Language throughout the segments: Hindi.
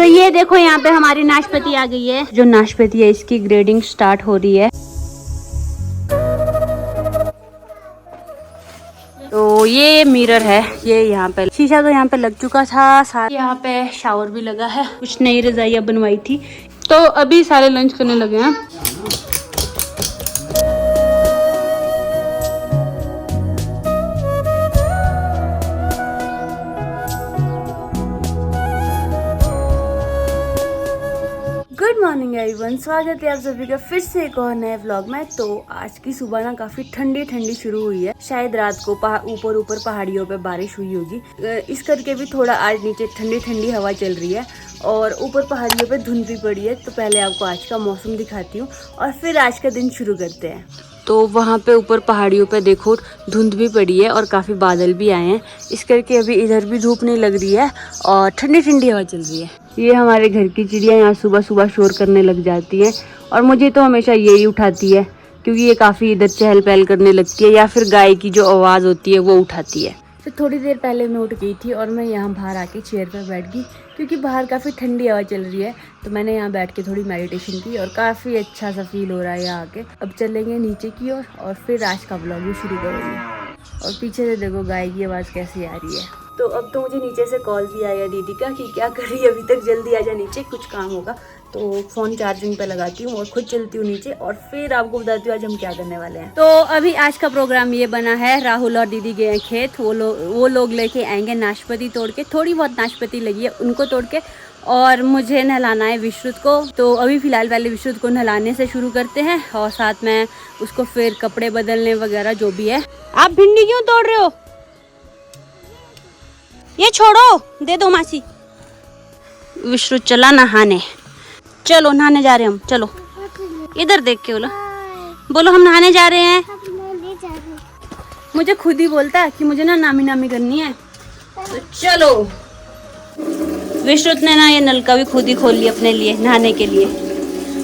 ये देखो यहाँ पे हमारी नाशपाती आ गई है। जो नाशपाती है इसकी ग्रेडिंग स्टार्ट हो रही है। तो ये मिरर है, ये यहाँ पे शीशा तो यहाँ पे लग चुका था, साथ यहाँ पे शावर भी लगा है। कुछ नई रजाइयाँ बनवाई थी। तो अभी सारे लंच करने लगे हैं। गुड मॉर्निंग एवरीवन, स्वागत है आप सभी का फिर से एक और नए व्लॉग में। तो आज की सुबह ना काफी ठंडी ठंडी शुरू हुई है। शायद रात को ऊपर पहाड़ियों पे बारिश हुई होगी, इस करके भी थोड़ा आज नीचे ठंडी ठंडी हवा चल रही है और ऊपर पहाड़ियों पे धुंध भी पड़ी है। तो पहले आपको आज का मौसम दिखाती हूँ और फिर आज का दिन शुरू करते हैं। तो वहाँ पे ऊपर पहाड़ियों पे देखो धुंध भी पड़ी है और काफ़ी बादल भी आए हैं, इस करके अभी इधर भी धूप नहीं लग रही है और ठंडी ठंडी हवा चल रही है। ये हमारे घर की चिड़िया यहाँ सुबह सुबह शोर करने लग जाती है और मुझे तो हमेशा यही उठाती है, क्योंकि ये काफ़ी इधर चहल पहल करने लगती है या फिर गाय की जो आवाज़ होती है वो उठाती है। तो थोड़ी देर पहले मैं उठ गई थी और मैं यहाँ बाहर आके चेयर पर बैठ गई, क्योंकि बाहर काफ़ी ठंडी हवा चल रही है। तो मैंने यहाँ बैठ के थोड़ी मेडिटेशन की और काफ़ी अच्छा सा फील हो रहा है यहाँ आके। अब चलेंगे नीचे की ओर और फिर आज का व्लॉग भी शुरू करेंगे। और पीछे से देखो गाय की आवाज़ कैसी आ रही है। तो अब तो मुझे नीचे से कॉल भी आया दीदी का कि क्या कर रही है अभी तक, जल्दी आ जा नीचे, कुछ काम होगा। तो फ़ोन चार्जिंग पे लगाती हूँ और खुद चलती हूँ नीचे और फिर आपको बताती हूँ आज हम क्या करने वाले हैं। तो अभी आज का प्रोग्राम ये बना है, राहुल और दीदी गए हैं खेत। वो लोग लेके आएंगे नाशपाती तोड़ के, थोड़ी बहुत नाशपाती लगी है उनको तोड़ के, और मुझे नहलाना है विश्रुत को। तो अभी फ़िलहाल पहले विश्रुत को नहलाने से शुरू करते हैं और साथ में उसको फिर कपड़े बदलने वगैरह जो भी है। आप भिंडी क्यों तोड़ रहे हो? ये छोड़ो, दे दो मासी। विश्रुत चला नहाने, चलो नहाने जा रहे हैं हम, चलो इधर देख के बोलो हम नहाने जा रहे हैं। मुझे खुद ही बोलता है कि मुझे ना नामी नामी करनी है। तो चलो, विश्रुत ने ना ये नलका भी खुद ही खोल लिया अपने लिए नहाने के लिए।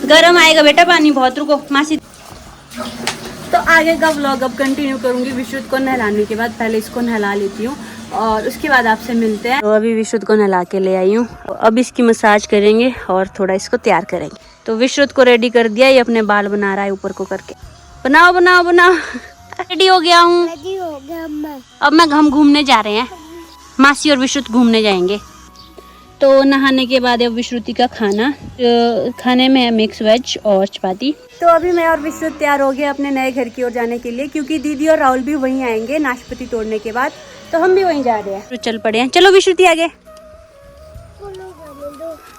गर्म आएगा बेटा पानी बहुत, रुको मासी। तो आगे का व्लॉग अब कंटिन्यू करूंगी विश्रुत को नहलाने के बाद। पहले इसको नहला लेती हूँ और उसके बाद आपसे मिलते हैं। तो अभी विश्रुत को नहला के ले आई हूँ, अब इसकी मसाज करेंगे और थोड़ा इसको तैयार करेंगे। तो विश्रुत को रेडी कर दिया, ये अपने बाल बना रहा है ऊपर को करके। बनाओ बनाओ बनाओ। रेडी हो गया हूँ, अब हम घूमने जा रहे हैं। मासी और विश्रुत घूमने जाएंगे। तो नहाने के बाद अब विश्रुति का खाने में है मिक्स वेज और चपाती। तो अभी मैं और विश्रुत तैयार हो गए अपने नए घर की ओर जाने के लिए, क्योंकि दीदी और राहुल भी वहीं आएंगे नाशपाती तोड़ने के बाद। तो हम भी वहीं जा रहे हैं। तो चल पड़े हैं, चलो विश्रुति आगे।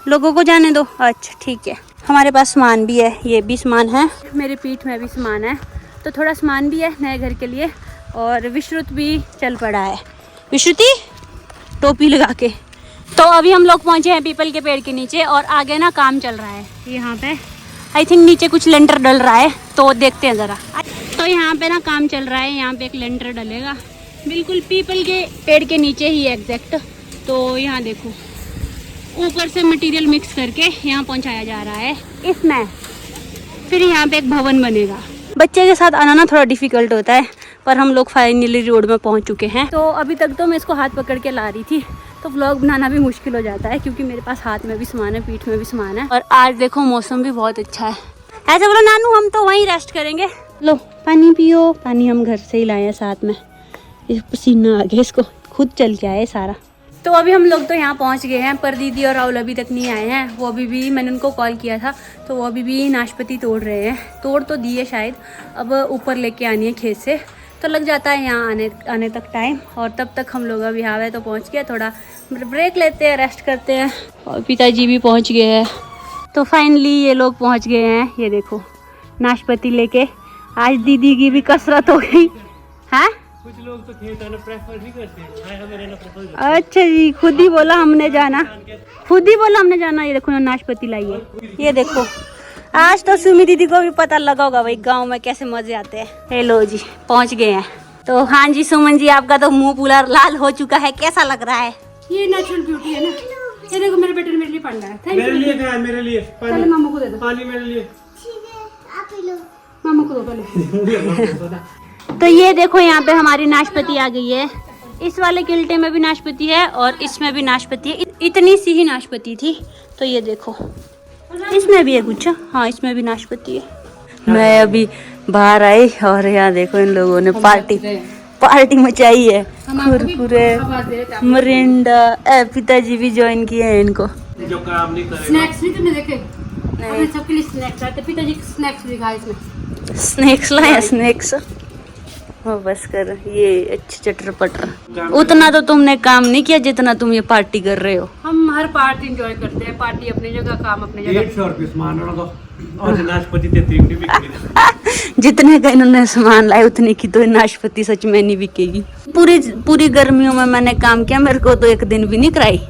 लोगों को जाने दो। अच्छा ठीक है, हमारे पास सामान भी है, ये भी सामान है, मेरे पीठ में भी सामान है। तो थोड़ा सामान भी है नए घर के लिए। और विश्रुत भी चल पड़ा है, विश्रुति टोपी लगा के। तो अभी हम लोग पहुंचे हैं पीपल के पेड़ के नीचे और आगे ना काम चल रहा है यहाँ पे। आई थिंक नीचे कुछ लेंटर डल रहा है, तो देखते हैं ज़रा। तो यहाँ पे ना काम चल रहा है, यहाँ पे एक लेंटर डलेगा बिल्कुल पीपल के पेड़ के नीचे ही एग्जैक्ट। तो यहाँ देखो ऊपर से मटेरियल मिक्स करके यहाँ पहुँचाया जा रहा है इसमें। फिर यहाँ पे एक भवन बनेगा। बच्चे के साथ आना ना थोड़ा डिफिकल्ट होता है, पर हम लोग फाइनली रोड में पहुँच चुके हैं। तो अभी तक तो मैं इसको हाथ पकड़ के ला रही थी, तो व्लॉग बनाना भी मुश्किल हो जाता है, क्योंकि मेरे पास हाथ में भी सामान है, पीठ में भी सामान है। और आज देखो मौसम भी बहुत अच्छा है। ऐसे बोलो नानू हम तो वहीं रेस्ट करेंगे। लो पानी पियो। पानी हम घर से ही लाए हैं साथ में। ये पसीना आ गया इसको, खुद चल के आए सारा। तो अभी हम लोग तो यहाँ पहुँच गए हैं, पर दीदी और राहुल अभी तक नहीं आए हैं। वो अभी भी, मैंने उनको कॉल किया था तो वो अभी भी नाशपाती तोड़ रहे हैं। तोड़ तो दी है शायद, अब ऊपर लेके आनी है खेत से। तो लग जाता है यहाँ आने तक टाइम, और तब तक हम लोग अभी यहाँ तो पहुँच गया। थोड़ा ब्रेक लेते हैं, रेस्ट करते हैं। और पिताजी भी पहुँच गए हैं। तो फाइनली ये लोग पहुँच गए हैं। ये देखो नाशपाती लेके। आज दीदी की भी कसरत हो गई है। कुछ लोग तो खेत आना प्रेफर नहीं करते हैं। अच्छा जी, खुद ही बोला हमने जाना, खुद ही बोला हमने जाना। ये देखो नाशपाती लाई है, ये देखो। आज तो सुमी दीदी को भी पता लगा होगा भाई गांव में कैसे मजे आते हैं। हेलो जी, पहुंच गए हैं। तो हाँ जी सुमन जी, आपका तो मुंह पूरा लाल हो चुका है, कैसा लग रहा है? ये नेचुरल ब्यूटी है ना। ये देखो मेरे बेटे ने मेरे लिए पढ़ रहा है। मेरे लिए क्या है? मेरे लिए पहले मामा को दे दो। पानी मेरे लिए। मामा को दो पहले। तो ये देखो यहाँ पे हमारी नाशपाती आ गई है। इस वाले किल्टे में भी नाशपाती है और इसमें भी नाशपाती है। इतनी सी ही नाशपाती थी, तो ये देखो इसमें भी है कुछ। हाँ, इसमें भी नाशपाती है। मैं अभी बाहर आई और यहाँ देखो इन लोगों ने पार्टी मचाई है। कुरकुरे, मरिंडा, पिताजी भी ज्वाइन किए हैं इनको। जो काम नहीं करेगा। स्नैक्स नहीं तुमने देखे? अपने सबके लिए स्नैक्स आते, पिताजी स्नैक्स दिखाए इसमें। स्नैक्स लाया, स्नैक्स। वो बस कर, ये अच्छे चटर पटर। उतना तो तुमने काम नहीं किया जितना तुम ये पार्टी कर रहे हो। हम हर पार्टी एंजॉय करते हैं, पार्टी अपनी जगह, काम अपनी जगह। 150 रुपये सामान तो और नाशपाती देती नहीं बिकती। जितने का इन्होंने सामान लाए उतने की तो नाशपाती सच में नहीं बिकेगी। पूरी गर्मियों में मैंने काम किया, मेरे को तो एक दिन भी नहीं कराई।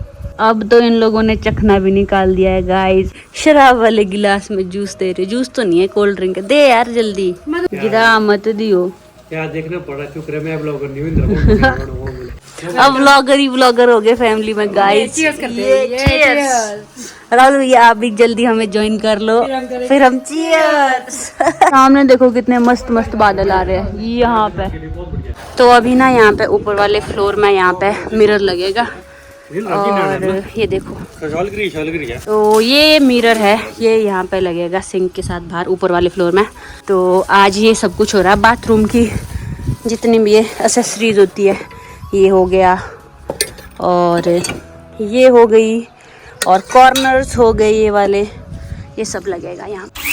अब तो इन लोगों ने चखना भी निकाल दिया है गाइस। शराब वाले गिलास में जूस दे रहे। जूस तो नहीं है, कोल्ड ड्रिंक है। दे यार जल्दी, गिरा मत दियो। क्या देखना पड़ा, शुक्र है मैं ब्लॉगर नहीं हूं। अब ब्लॉगर ही ब्लॉगर हो गए फैमिली में गाइस। राहुल भैया आप भी जल्दी हमें ज्वाइन कर लो, फिर हम चीयर्स। सामने देखो कितने मस्त मस्त बादल आ रहे हैं यहाँ पे। तो अभी ना यहाँ पे ऊपर वाले फ्लोर में यहाँ पे मिरर लगेगा और ये देखो, तो ये मिरर है, ये यहाँ पे लगेगा सिंक के साथ बाहर ऊपर वाले फ्लोर में। तो आज ये सब कुछ हो रहा है। बाथरूम की जितनी भी ये एक्सेसरीज होती है, ये हो गया और ये हो गई और कॉर्नर्स हो गए ये वाले, ये सब लगेगा यहाँ पे।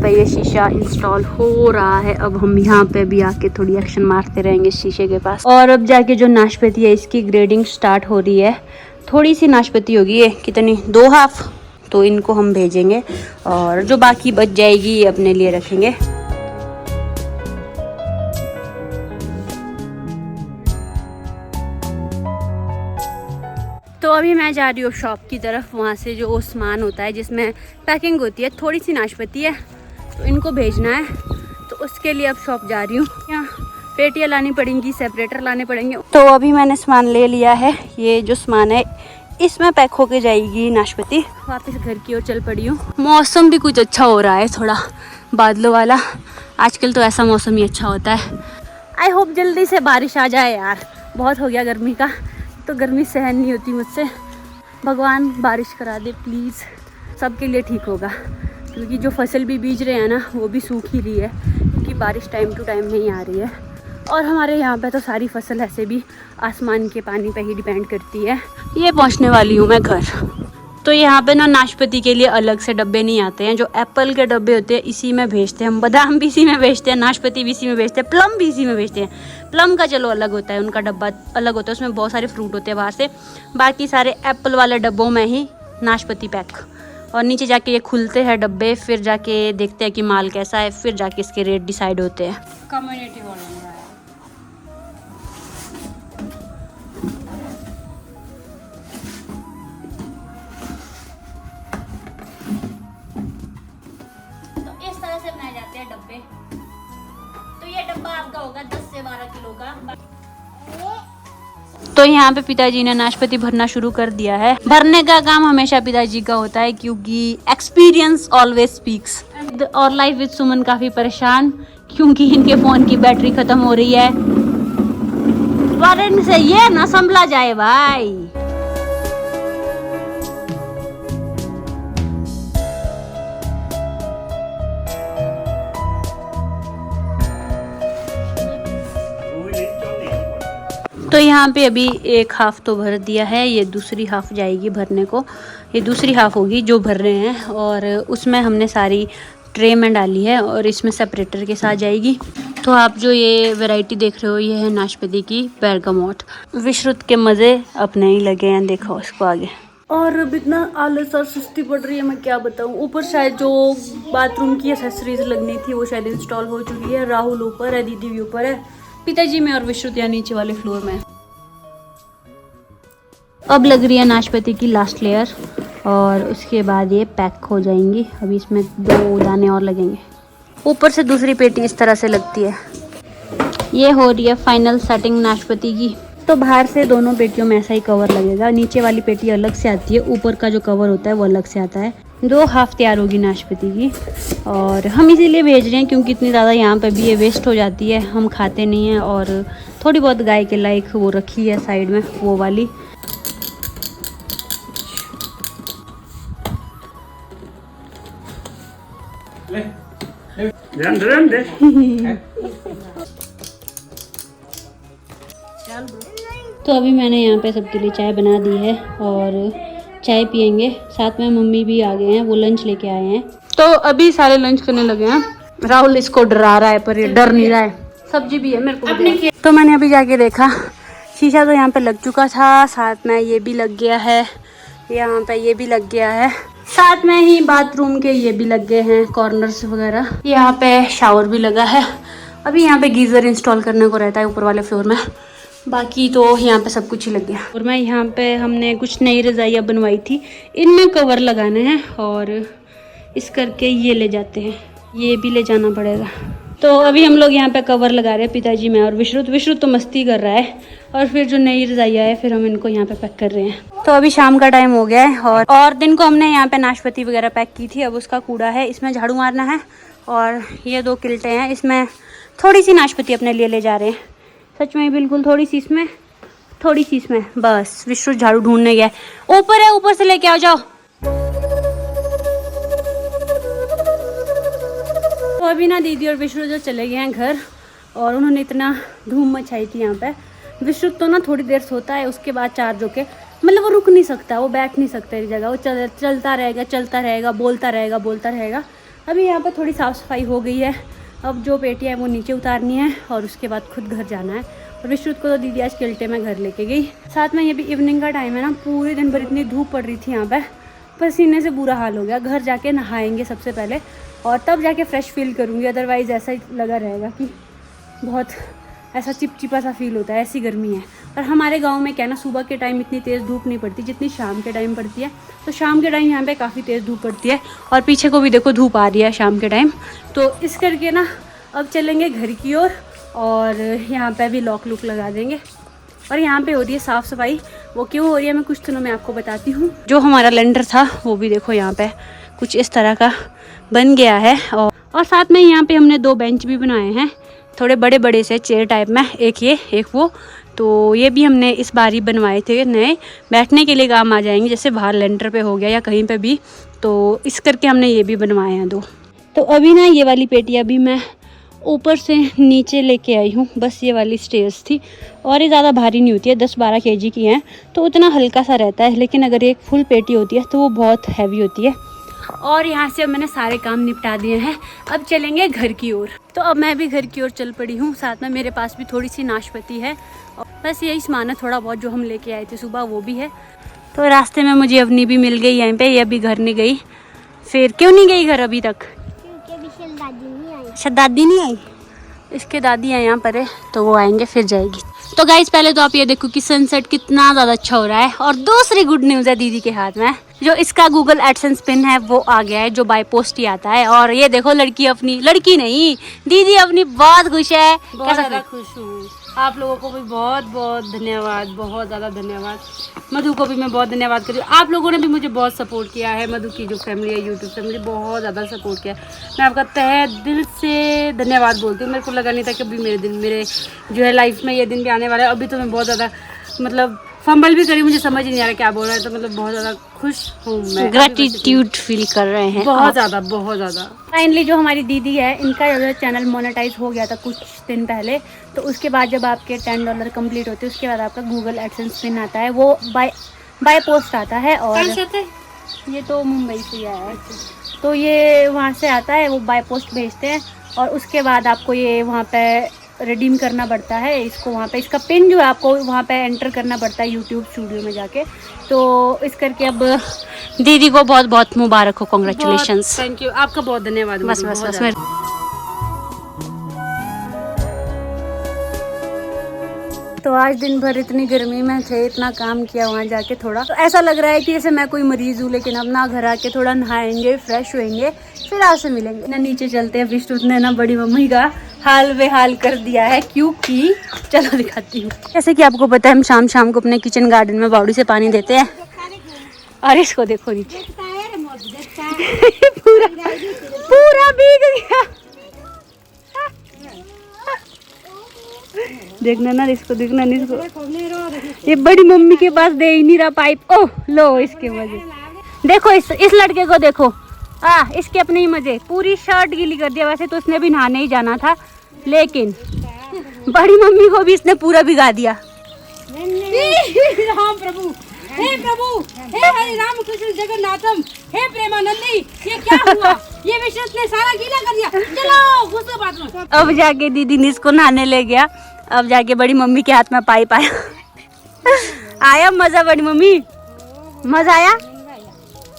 ये शीशा इंस्टॉल हो रहा है। अब हम यहाँ पे भी आके थोड़ी एक्शन मारते रहेंगे शीशे के पास। और अब जाके जो नाशपाती है इसकी ग्रेडिंग स्टार्ट हो रही है। थोड़ी सी नाशपाती होगी, ये कितनी, 2 हाफ, तो इनको हम भेजेंगे और जो बाकी बच जाएगी ये अपने लिए रखेंगे। तो अभी मैं जा रही हूँ शॉप की तरफ। वहाँ से जो सामान होता है जिसमें पैकिंग होती है, थोड़ी सी नाशपाती है तो इनको भेजना है, तो उसके लिए अब शॉप जा रही हूँ। यहाँ पेटियाँ लानी पड़ेंगी, सेपरेटर लाने पड़ेंगे। तो अभी मैंने सामान ले लिया है। ये जो सामान है इसमें पैक होके जाएगी नाशपाती। वापस घर की ओर चल पड़ी हूँ। मौसम भी कुछ अच्छा हो रहा है, थोड़ा बादलों वाला। आजकल तो ऐसा मौसम ही अच्छा होता है। आई होप जल्दी से बारिश आ जाए यार, बहुत हो गया गर्मी का, तो गर्मी सहन नहीं होती मुझसे। भगवान बारिश करा दे प्लीज़, सबके लिए ठीक होगा। क्योंकि जो फसल भी बीज रहे हैं ना, वो भी सूख ही रही है क्योंकि बारिश टाइम टू टाइम नहीं आ रही है। और हमारे यहाँ पे तो सारी फसल ऐसे भी आसमान के पानी पे ही डिपेंड करती है। ये पहुँचने वाली हूँ मैं घर। तो यहाँ पे ना नाशपाती के लिए अलग से डब्बे नहीं आते हैं। जो एप्पल के डब्बे होते हैं इसी में भेजते हैं हम। बादाम भी इसी में भेजते हैं, नाशपाती भी इसी में भेजते हैं, प्लम भी इसी में भेजते हैं। प्लम का चलो अलग होता है, उनका डब्बा अलग होता है, उसमें बहुत सारे फ्रूट होते हैं बाहर से। बाकी सारे एप्पल वाले डब्बों में ही नाशपाती पैक। और नीचे जाके ये खुलते हैं डब्बे, फिर जाके देखते हैं कि माल कैसा है, फिर जाके इसके रेट डिसाइड होते हैं। कम्युनिटी वाला डब्बे। तो ये डब्बा आपका होगा 10 से 12 किलो का। तो यहाँ पे पिताजी ने नाशपाती भरना शुरू कर दिया है। भरने का काम हमेशा पिताजी का होता है क्योंकि एक्सपीरियंस ऑलवेज स्पीक्स। और लाइफ विद सुमन काफी परेशान क्योंकि इनके फोन की बैटरी खत्म हो रही है। वारंट से ये ना संभला जाए भाई। तो यहाँ पे अभी एक हाफ तो भर दिया है, ये दूसरी हाफ जाएगी भरने को। ये दूसरी हाफ होगी जो भर रहे हैं, और उसमें हमने सारी ट्रे में डाली है और इसमें सेपरेटर के साथ जाएगी। तो आप जो ये वैरायटी देख रहे हो ये है नाशपाती की बेरगामोट। विश्रुत के मज़े अपने ही लगे हैं, देखो उसको आगे। और अब इतना आलस और सुस्ती पड़ रही है, मैं क्या बताऊँ। ऊपर शायद जो बाथरूम की एक्सेसरीज लगनी थी वो शायद इंस्टॉल हो चुकी है। राहुल ऊपर है, दीदी भी ऊपर है, पिताजी में और विश्रुत यहाँ नीचे वाले फ्लोर में। अब लग रही है नाशपाती की लास्ट लेयर और उसके बाद ये पैक हो जाएंगी। अभी इसमें 2 दाने और लगेंगे। ऊपर से दूसरी पेटी इस तरह से लगती है। ये हो रही है फाइनल सेटिंग नाशपाती की। तो बाहर से दोनों पेटियों में ऐसा ही कवर लगेगा। नीचे वाली पेटी अलग से आती है, ऊपर का जो कवर होता है वो अलग से आता है। 2 हाफ तैयार होगी नाशपाती की। और हम इसीलिए भेज रहे हैं क्योंकि इतनी ज़्यादा यहाँ पे भी ये वेस्ट हो जाती है, हम खाते नहीं हैं। और थोड़ी बहुत गाय के लायक वो रखी है साइड में, वो वाली। तो अभी मैंने यहाँ पे सबके लिए चाय बना दी है और चाय पियेंगे। साथ में मम्मी भी आ गए हैं, वो लंच लेके आए हैं। तो अभी सारे लंच करने लगे हैं। राहुल इसको डरा रहा है पर ये डर नहीं रहा है। सब्जी भी है मेरे को। तो मैंने अभी जाके देखा, शीशा तो यहाँ पे लग चुका था, साथ में ये भी लग गया है, यहाँ पे ये भी लग गया है, साथ में ही बाथरूम के ये भी लग गए हैं कॉर्नर्स वगैरह। यहाँ पे शावर भी लगा है। अभी यहाँ पे गीज़र इंस्टॉल करने को रहता है ऊपर वाले फ्लोर में, बाकी तो यहाँ पे सब कुछ ही लग गया। और मैं यहाँ पे हमने कुछ नई रज़ाइयाँ बनवाई थी, इनमें कवर लगाने हैं और इस करके ये ले जाते हैं, ये भी ले जाना पड़ेगा। तो अभी हम लोग यहाँ पे कवर लगा रहे हैं, पिताजी मैं और विश्रुत तो मस्ती कर रहा है। और फिर जो नई रज़ाइयाँ है फिर हम इनको यहाँ पे पैक कर रहे हैं। तो अभी शाम का टाइम हो गया है और दिन को हमने यहाँ पे नाशपाती वगैरह पैक की थी। अब उसका कूड़ा है, इसमें झाड़ू मारना है। और ये 2 किल्टे हैं, इसमें थोड़ी सी नाशपाती अपने लिए ले जा रहे हैं। सच में बिल्कुल थोड़ी सी इसमें, थोड़ी सी इसमें, बस। विश्रुत झाड़ू ढूंढने गया है, ऊपर है, ऊपर से लेके आओ, जाओ। तो अभी ना दीदी और विश्रुत जो चले गए हैं घर, और उन्होंने इतना धूम मचाई थी यहाँ पे। विश्रुत तो ना थोड़ी देर सोता है, उसके बाद चार्ज होके, मतलब वो रुक नहीं सकता, वो बैठ नहीं सकता एक जगह, वो चलता रहेगा, बोलता रहेगा। अभी यहाँ पे थोड़ी साफ़ सफाई हो गई है। अब जो पेटियाँ है वो नीचे उतारनी है और उसके बाद खुद घर जाना है। और विश्रुत को तो दीदी आज किल्टे में घर लेके गई। साथ में ये भी इवनिंग का टाइम है ना, पूरे दिन भर इतनी धूप पड़ रही थी यहाँ पे, पसीने से बुरा हाल हो गया। घर जाके नहाएंगे सबसे पहले और तब जाके फ्रेश फील करूँगी, अदरवाइज़ ऐसा ही लगा रहेगा कि बहुत ऐसा चिपचिपा सा फील होता है, ऐसी गर्मी है। पर हमारे गांव में क्या ना, सुबह के टाइम इतनी तेज़ धूप नहीं पड़ती जितनी शाम के टाइम पड़ती है। तो शाम के टाइम यहाँ पे काफ़ी तेज़ धूप पड़ती है और पीछे को भी देखो धूप आ रही है शाम के टाइम। तो इस करके ना अब चलेंगे घर की ओर और यहाँ पे भी लॉक लुक लगा देंगे। और यहाँ पे हो रही है साफ़ सफाई, वो क्यों हो रही है मैं कुछ दिनों में आपको बताती हूँ। जो हमारा लेंटर था वो भी देखो यहाँ पे कुछ इस तरह का बन गया है। और साथ में यहाँ पे हमने 2 बेंच भी बनाए हैं, थोड़े बड़े बड़े से चेयर टाइप में, एक ये एक वो। तो ये भी हमने इस बार ही बनवाए थे नए, बैठने के लिए काम आ जाएंगे, जैसे बाहर लेंटर पे हो गया या कहीं पे भी। तो इस करके हमने ये भी बनवाए हैं 2। तो अभी ना ये वाली पेटियाँ भी मैं ऊपर से नीचे लेके आई हूँ, बस ये वाली स्टेयर्स थी। और ये ज़्यादा भारी नहीं होती है, 10-12 kg की हैं, तो उतना हल्का सा रहता है। लेकिन अगर एक फुल पेटी होती है तो वो बहुत हैवी होती है। और यहाँ से अब मैंने सारे काम निपटा दिए हैं, अब चलेंगे घर की ओर। तो अब मैं भी घर की ओर चल पड़ी हूँ। साथ में मेरे पास भी थोड़ी सी नाशपाती है और बस यही सामान है, थोड़ा बहुत जो हम लेके आए थे सुबह वो भी है। तो रास्ते में मुझे अवनी भी मिल गई यहीं पे, ये अभी घर नहीं गई। फिर क्यों नहीं गई घर अभी तक? अच्छा दादी नहीं आई, इसके दादी है यहाँ पर है, तो वो आएंगे फिर जाएगी। तो गाइस पहले तो आप ये देखो कि सनसेट कितना ज़्यादा अच्छा हो रहा है। और दूसरी गुड न्यूज़ है दीदी के हाथ में, जो इसका गूगल एडसेंस पिन है वो आ गया है, जो बाय पोस्ट ही आता है। और ये देखो लड़की नहीं दीदी अपनी बहुत खुश है, बहुत ज़्यादा खुश हूँ। आप लोगों को भी बहुत बहुत धन्यवाद, बहुत ज़्यादा धन्यवाद। मधु को भी मैं बहुत धन्यवाद करी, आप लोगों ने भी मुझे बहुत सपोर्ट किया है। मधु की जो फैमिली है यूट्यूब पे मुझे बहुत ज़्यादा सपोर्ट किया है, मैं आपका तहे दिल से धन्यवाद बोलती हूँ। मेरे को लगा नहीं था कि अभी मेरे जो है लाइफ में ये दिन भी आने वाला है। अभी तो मैं बहुत ज़्यादा मतलब फंबल भी करी, मुझे समझ ही नहीं आ रहा क्या बोल रहा है। तो मतलब बहुत ज़्यादा खुश हूँ मैं, ग्रेटिट्यूड फील कर रहे हैं बहुत ज़्यादा। फाइनली जो हमारी दीदी है, इनका जो चैनल मोनेटाइज हो गया था कुछ दिन पहले। तो उसके बाद जब आपके $10 कंप्लीट होते हैं उसके बाद आपका गूगल एडसेंस पिन आता है, वो बाय पोस्ट आता है। और ये तो मुंबई से आया है, तो ये वहाँ से आता है, वो बाय पोस्ट भेजते हैं। और उसके बाद आपको ये वहाँ पे रिडीम करना पड़ता है इसको, वहाँ पे इसका पिन जो है आपको वहाँ पे एंटर करना पड़ता है यूट्यूब स्टूडियो में जाके। तो इस करके अब दीदी को बहुत बहुत मुबारक हो, कॉन्ग्रेचुलेशंस। थैंक यू, आपका बहुत धन्यवाद। बस तो आज दिन भर इतनी गर्मी में थे, इतना काम किया वहाँ जाके, थोड़ा तो ऐसा लग रहा है कि जैसे मैं कोई मरीज हूँ। लेकिन अब ना घर आके थोड़ा नहाएंगे, फ्रेश होएंगे, फिर आपसे मिलेंगे ना। नीचे चलते हैं, विष्णु ने ना बड़ी मम्मी का हाल बेहाल कर दिया है, क्योंकि चलो दिखाती हूँ। जैसे कि आपको पता है हम शाम शाम को अपने किचन गार्डन में बावड़ी से पानी देते हैं। और इसको देखो नीचे पूरा पूरा भीग गया। देखना ना इसको, देखना नहीं इसको, ये बड़ी मम्मी के पास दे ही नहीं रहा पाइप। ओह लो, इसके वजह देखो, इस लड़के को देखो, इसके अपने ही मजे, पूरी शर्ट गीली कर दिया। वैसे तो इसने भी नहाने ही जाना था, लेकिन बड़ी मम्मी को भी इसने पूरा भिगा दिया। राम प्रभु, हे प्रभु, हे हरि राम कृष्ण जगन्नाथम, हे प्रेमानंदी, ये क्या हुआ? ये विश्व ने सारा गीला कर दिया। चलो घुसो बाथरूम। अब जाके दीदी ने इसको नहाने ले गया। अब जाके बड़ी मम्मी के हाथ में पाइप आया। आया मजा बड़ी मम्मी, मजा आया?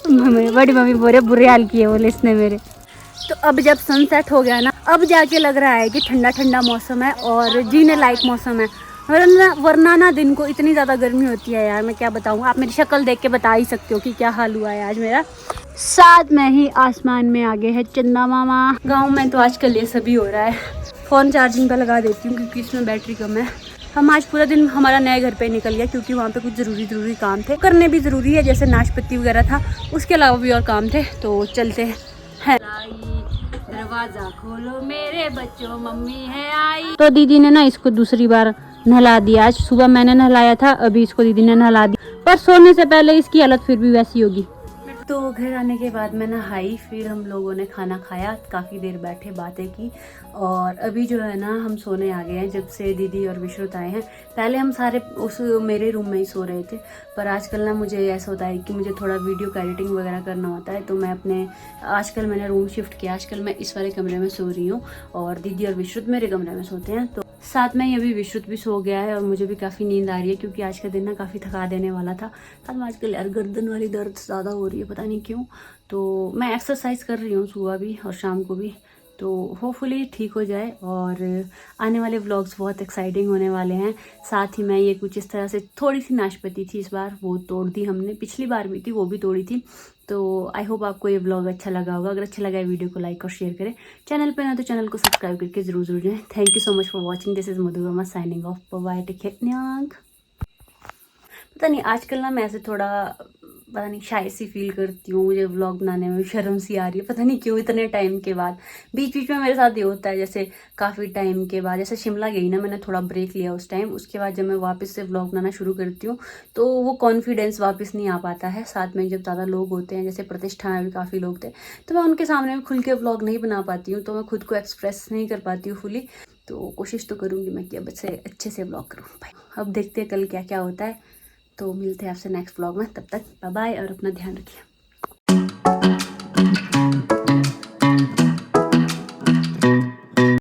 बड़ी मम्मी बोले बुरे हाल किए बोले इसने मेरे। तो अब जब सनसेट हो गया ना, अब जाके लग रहा है कि ठंडा ठंडा मौसम है और जीने लायक मौसम है। वरना ना दिन को इतनी ज़्यादा गर्मी होती है यार, मैं क्या बताऊँ। आप मेरी शक्ल देख के बता ही सकते हो कि क्या हाल हुआ है आज मेरा। साथ में ही आसमान में आगे है चंदा मामा। गाँव में तो आजकल ये सभी हो रहा है। फ़ोन चार्जिंग पे लगा देती हूँ क्योंकि इसमें बैटरी कम है। हम आज पूरा दिन हमारा नए घर पे निकल गया क्योंकि वहाँ पे कुछ ज़रूरी काम थे, करने भी ज़रूरी है, जैसे नाशपत्ती वगैरह था। उसके अलावा भी और काम थे, तो चलते हैं। दरवाजा खोलो मेरे बच्चों, मम्मी है आई। तो दीदी ने ना इसको दूसरी बार नहला दिया। आज सुबह मैंने नहलाया था, अभी इसको दीदी ने नहला दिया। पर सोने से पहले इसकी हालत फिर भी वैसी होगी। तो घर आने के बाद मैं नहाई, फिर हम लोगों ने खाना खाया, काफ़ी देर बैठे बातें की और अभी जो है ना हम सोने आ गए हैं। जब से दीदी और विश्रुत आए हैं, पहले हम सारे उस मेरे रूम में ही सो रहे थे, पर आजकल ना मुझे ऐसा होता है कि मुझे थोड़ा वीडियो का एडिटिंग वगैरह करना होता है, तो मैं अपने आजकल मैंने रूम शिफ्ट किया। आजकल मैं इस वाले कमरे में सो रही हूँ और दीदी और विश्रुत मेरे कमरे में सोते हैं। तो साथ में ही अभी विश्रुत भी सो गया है और मुझे भी काफ़ी नींद आ रही है क्योंकि आज का दिन ना काफ़ी थका देने वाला था। अब आजकल यार गर्दन वाली दर्द ज़्यादा हो रही है, पता नहीं क्यों। तो मैं एक्सरसाइज कर रही हूँ सुबह भी और शाम को भी, तो होपफुली ठीक हो जाए। और आने वाले व्लॉग्स बहुत एक्साइटिंग होने वाले हैं। साथ ही मैं ये कुछ इस तरह से, थोड़ी सी नाशपाती थी इस बार, वो तोड़ दी हमने, पिछली बार भी थी वो भी तोड़ी थी। तो आई होप आपको ये व्लॉग अच्छा लगा होगा। अगर अच्छा लगा है वीडियो को लाइक और शेयर करें, चैनल पे ना तो चैनल को सब्सक्राइब करके जरूर जाएं। Thank you so much for watching. This is Madhu Varma signing off. Bye, take care. पता नहीं आजकल ना मैं ऐसे थोड़ा पता नहीं शाय सी फील करती हूँ, मुझे व्लॉग बनाने में शर्म सी आ रही है, पता नहीं क्यों। इतने टाइम के बाद बीच बीच में मेरे साथ ये होता है, जैसे काफ़ी टाइम के बाद, जैसे शिमला गई ना मैंने, थोड़ा ब्रेक लिया उस टाइम, उसके बाद जब मैं वापस से व्लॉग बनाना शुरू करती हूँ तो वो कॉन्फिडेंस वापस नहीं आ पाता है। साथ में जब ज़्यादा लोग होते हैं, जैसे प्रतिष्ठा में भी काफ़ी लोग थे, तो मैं उनके सामने भी खुल के व्लॉग नहीं बना पाती हूँ, तो मैं खुद को एक्सप्रेस नहीं कर पाती हूँ फुली। तो कोशिश तो करूँगी मैं कि अब अच्छे से व्लॉग करूँ भाई। अब देखते हैं कल क्या क्या होता है। तो मिलते हैं आपसे नेक्स्ट व्लॉग में, तब तक बाय बाय और अपना ध्यान रखिए।